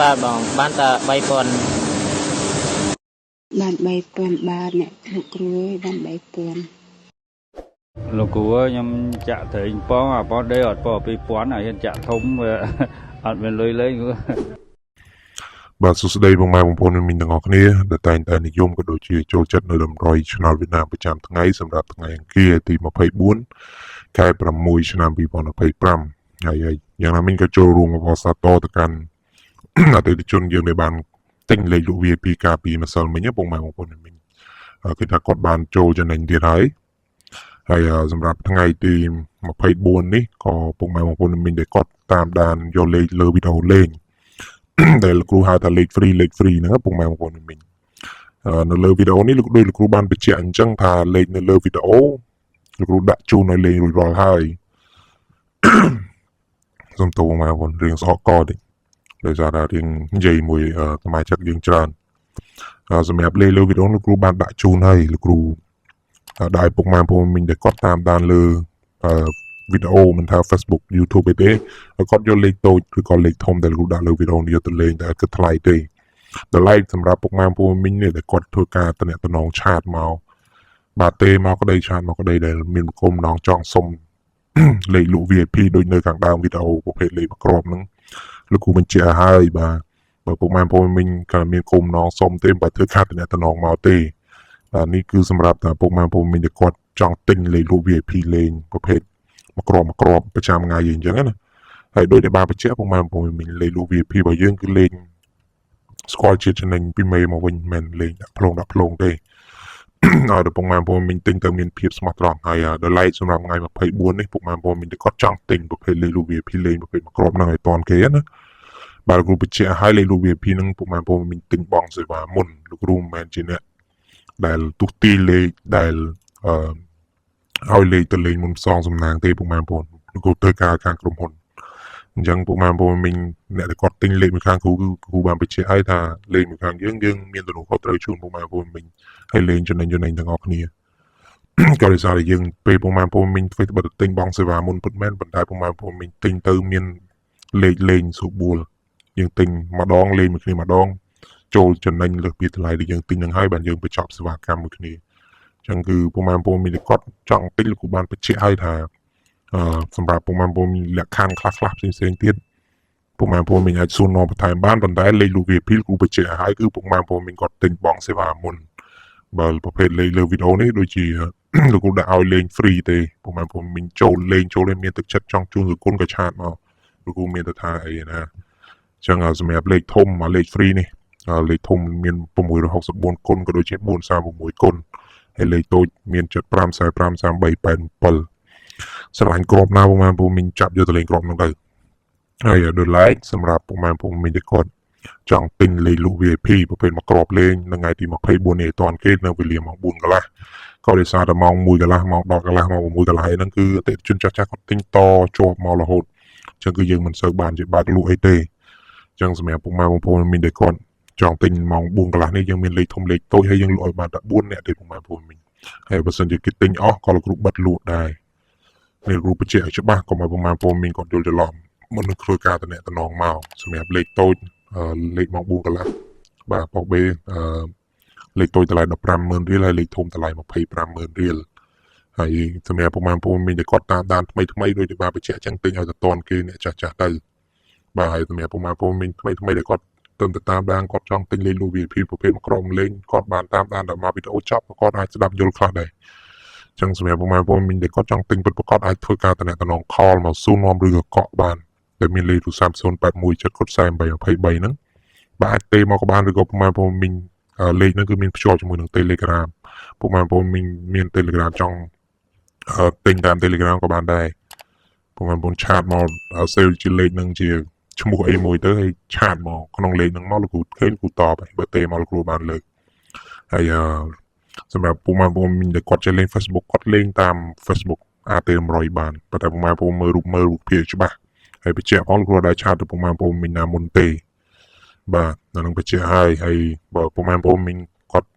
បាទបងបានតែ3000បាន3000បាទអ្នកលោកគ្រូអើយបាន3000លោកគ្រូអើយខ្ញុំចាក់ត្រែងប៉ងអាប៉ងដេអត់ប៉2000ហើយហ៊ានចាក់ធំអត់មានលុយលេងបាទសួស្តីបងប្អូនមីងទាំងអស់គ្នាដែលតែងតែនិយមក៏ដូចជាចូលចិត្តនៅតម្រុយ Channel វៀតណាមប្រចាំថ្ងៃសម្រាប់ថ្ងៃអង្គារទី24ខែ6ឆ្នាំ2025ហើយយ៉ាងណាមិញក៏ចូលរួមអបអរសាទរទៅកាន់អតិថិជនយើងដែលបានទិញលេខលក់ VIP កាលពីម្សិលមិញបងប្អូនមីងគឺថាគាត់បានចូលចំណេញទៀតហើយសម្រាប់ថ្ងៃទី24នេះក៏ពុកម៉ែបងប្អូនមីងដែលគាត់តាមដានយកលេខលើវីដេអូលេងដែលលោកគ្រូហៅថាលេខ free ហ្នឹងពុកម៉ែបងប្អូនមីងនៅលើវីដេអូនេះលោកគ្រូបានបញ្ជាក់អញ្ចឹងថាលេខនៅលើវីដេអូលោកគ្រូដាក់ជូនឲ្យលេងរួចរាល់ហើយសូមទោសបងប្អូនរៀងស្អកកតិចដោយសារតែរៀងនិយាយមួយសមាជិកយើងច្រើនសម្រាប់លេខលើវីដេអូលោកគ្រូបានដាក់ជូនហើយលោកគ្រូដែលពុកម៉ែបងប្អូនមីងដែលគាត់តាមដានលើវីដេអូមិនថា Facebook YouTube ទេហើយគាត់យកលេខតូចឬក៏លេខធំដែលលោកដាក់លើវីដេអូនេះយកទៅលេងតែគិតថ្លៃទេតម្លៃសម្រាប់ពុកម៉ែបងប្អូនមីងនេះដែលគាត់ធ្វើការតំណងឆាតមកបាទទេមកក្តីឆាតមកក្តីដែលមានគុំម្ដងចង់សុំលេខលក់ VIP ដូចនៅខាងដើមវីដេអូប្រភេទលេខមួយគ្រាប់ហ្នឹងលោកគ្រូបញ្ជាក់ឲ្យបាទបើពុកម៉ែបងប្អូនមីងក៏មានគុំម្ដងសុំទេបើធ្វើការតំណងមកទេបាទនេះគឺសម្រាប់តែពុកម៉ែបងប្អូនមីងដែលគាត់ចង់ទិញលេខលក់ VIP លេងប្រភេទមួយគ្រាប់ប្រចាំថ្ងៃអញ្ចឹងណាហើយដូចដែលបានបញ្ជាក់ពុកម៉ែបងប្អូនមីងលេខលក់ VIP របស់យើងគឺលេខស្គាល់ជាតិចំណេញពីមេមកវិញមិនលេខដាក់ផ្លងទេឲ្យដល់ពុកម៉ែបងប្អូនមីងទិញទៅមានភាពស្មោះត្រង់ហើយដល់ឡែកសម្រាប់ថ្ងៃ24នេះពុកម៉ែបងប្អូនមីងដែលគាត់ចង់ទិញប្រភេទលេខលក់ VIP លេងប្រភេទមួយគ្រាប់ហ្នឹងឲ្យតាន់គេណាបាទលោកគ្រូបញ្ជាក់ឲ្យលេខលក់ VIP ហ្នឹងពុកម៉ែបងប្អូនមីងទិញបងសេវាមុនលោកគ្រូមិនមែនជាអ្នកដែលទុះទីលេខដែលឲ្យលេខទៅលេងមុនផ្សងសំណាងទេពុកម៉ែបងប្អូនលោកគ្រូត្រូវការខាងក្រុមហ៊ុនអញ្ចឹងពុកម៉ែបងប្អូនមីងអ្នកដែលគាត់ទិញលេខមួយខាងគ្រូគឺគ្រូបានបញ្ជាក់ឲ្យថាលេខមួយខាងយើងមានទំនួលខុសត្រូវជូនពុកម៉ែបងប្អូនមីងហើយលេងចំណេញទាំងអស់គ្នាក៏ដោយសារតែយើងពេលពុកម៉ែបងប្អូនមីងធ្វើទៅទិញបងសេវាមុនពិតមែនប៉ុន្តែពុកម៉ែបងប្អូនមីងទិញទៅមានលេខលេងស្រួលបួលយើងទិញម្ដងលេងមួយគ្នាម្ដងចូលចំណេញលើសពីថ្លៃដែលយើងទិញនឹងហើយបានយើងបញ្ចប់សេវាកម្មមួយគ្នាអញ្ចឹងគឺពុកម៉ែបងប្អូនមានគាត់ចង់ទិញលោកគ្រូបានបញ្ជាក់ឲ្យថាសម្រាប់ពុកម៉ែបងប្អូនមានលក្ខខណ្ឌខ្លះផ្សេងទៀតពុកម៉ែបងប្អូនមានអាចសួរនាំបន្ថែមបានប៉ុន្តែលេខលក់ VIP លោកគ្រូបញ្ជាក់ឲ្យគឺពុកម៉ែបងប្អូនមានគាត់ទិញបងសេវាមុនបើប្រភេទលេខលើវីដេអូនេះដូចជាលោកគ្រូដាក់ឲ្យលេង free ទេពុកម៉ែបងប្អូនមានចូលលេងមានទឹកចិត្តចង់ជូនគុណក៏ឆាតមកលោកគ្រូមានទៅថាអីណាអញ្ចឹងសម្រាប់លេខធំមកលេខ free នេះលេខធំមាន664គុណក៏ដូចជា436គុណហើយលេខតូចមាន75 45 33 87ស្រឡាញ់ក្របណាពុកម៉ែបងប្អូនមីងចាប់យកទៅលេងក្របនោះទៅហើយដូចឡែកសម្រាប់ពុកម៉ែបងប្អូនមីងដែលគាត់ចង់ទិញលេខលក់ VIP ប្រភេទមួយក្របលេងនៅថ្ងៃទី24នេះឲ្យតាន់គេនៅវេលាម៉ោង4កន្លះក៏ដោយសារតែម៉ោង1កន្លះម៉ោង10កន្លះម៉ោង6កន្លះហ្នឹងគឺអតិថិជនចាស់គាត់ទិញតជាប់មករហូតអញ្ចឹងគឺយើងមិនសូវបានជាបើកលក់អីទេអញ្ចឹងសម្រាប់ពុកម៉ែបងប្អូនមីងដែលគាត់ចង់ទិញម៉ោង4កន្លះនេះយើងមានលេខធំលេខតូចហើយយើងលក់ឲ្យបានតែ4នាក់ទេពុកម៉ែបងប្អូនមីងហើយបើសិនជាគេទិញអស់ក៏លោកគ្រូបិទលក់ដែរនេះគ្រូបញ្ជាក់ឲ្យច្បាស់កុំឲ្យពុកម៉ែបងប្អូនមីងគាត់យល់ច្រឡំមុននឹងធ្វើការតំណមកសម្រាប់លេខតូចលេខម៉ោង4កន្លះបាទបោកបេលេខតូចតម្លៃ150,000រៀលហើយលេខធំតម្លៃ250,000រៀលហើយសម្រាប់ពុកម៉ែបងប្អូនមីងដែលគាត់តាមដានថ្មីដូចជាបានបញ្ជាក់ចឹងទិញឲ្យទៅតាន់គេអ្នកចាស់ទៅបាទហើយសម្រាប់ពុកម៉ែបងប្អូនមីងថ្មីដែលគាត់ទៅតាមដានគាត់ចង់ទិញលេខលក់ VIP ប្រភេទមួយក្រុមលេងគាត់បានតាមដានដល់មកវីដេអូចប់គាត់អាចស្ដាប់យល់ខ្លះដែរអញ្ចឹងសម្រាប់ពុកម៉ែបងប្អូនមីងដែលគាត់ចង់ទិញពិតប្រាកដអាចធ្វើការតំណង call មកសួរនាំឬក៏កក់បានដែលមានលេខទូរស័ព្ទ081 748 23ហ្នឹងបាទទេមកក៏បានឬក៏ពុកម៉ែបងប្អូនមីងលេខហ្នឹងគឺមានភ្ជាប់ជាមួយនឹង Telegram ពុកម៉ែបងប្អូនមីងមាន Telegram ចង់ទិញតាម Telegram ក៏បានដែរពុកម៉ែបងប្អូនឆាតមកសេលជាលេខហ្នឹងជាឈ្មោះអីមួយទៅហើយឆាតមកក្នុងលេខហ្នឹងមកលោកគ្រូឃើញគ្រូតបហើយបើទេមកលោកគ្រូបានលើកហើយសម្រាប់ពុកម៉ែបងប្អូនមីងដែលគាត់ចេះលេង Facebook គាត់លេងតាម Facebook AT100 បានប៉ុន្តែពុកម៉ែបងប្អូនមើលរូបភាពច្បាស់ហើយបញ្ជាក់ផងលោកគ្រូដែរឆាតទៅពុកម៉ែបងប្អូនមីងណាមុនទេបាទនឹងបញ្ជាក់ហើយបើពុកម៉ែបងប្អូនមីងគាត់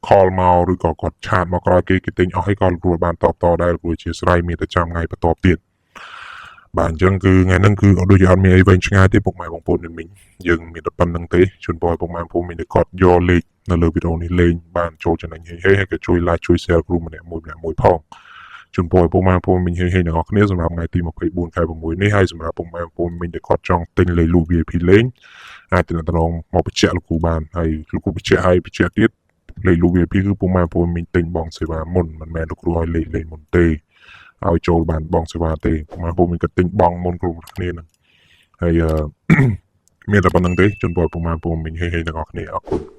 call មកឬក៏គាត់ឆាតមកក្រោយគេទិញអស់ហើយក៏លោកគ្រូបានតបតដែរលោកគ្រូជាស្រ័យមានតែចាំថ្ងៃបន្ទាប់ទៀត បាទអញ្ចឹងគឺថ្ងៃហ្នឹងគឺដូចជាអត់មានអីវែងឆ្ងាយទេពុកម៉ែបងប្អូនមិញយើងមានតែប៉ុណ្្នឹងទេជូនពរពុកម៉ែបងប្អូនមិញគាត់យកលេខនៅលើវីដេអូនេះលេងបានចូលចំណេញហើយក៏ជួយ like ជួយ share គ្រូម្នាក់មួយផងជូនពរពុកម៉ែបងប្អូនមិញហើយទាំងអស់គ្នាសម្រាប់ថ្ងៃទី24ខែ6នេះហើយសម្រាប់ពុកម៉ែបងប្អូនមិញដែលគាត់ចង់ទិញលេខលូ VIP លេងអាចទៅតំណងមកបញ្ជាក់លោកគ្រូបានហើយលោកគ្រូបញ្ជាក់ទៀតលេខលូ VIP គឺពុកម៉ែបងប្អូនមិញទិញបងសេវាមុនមិនមែនលោកគ្រូឲ្យលេខមុនទេឲ្យចូលបានបងសេវាទេពុកម៉ែបងប្អូនមិញក៏ទិញបងមុនគ្រប់គ្នាហ្នឹងហើយមានតែប៉ុណ្្នឹងទេជូនពរពុកម៉ែបងប្អូនមិញហើយទាំងអស់គ្នាអរគុណ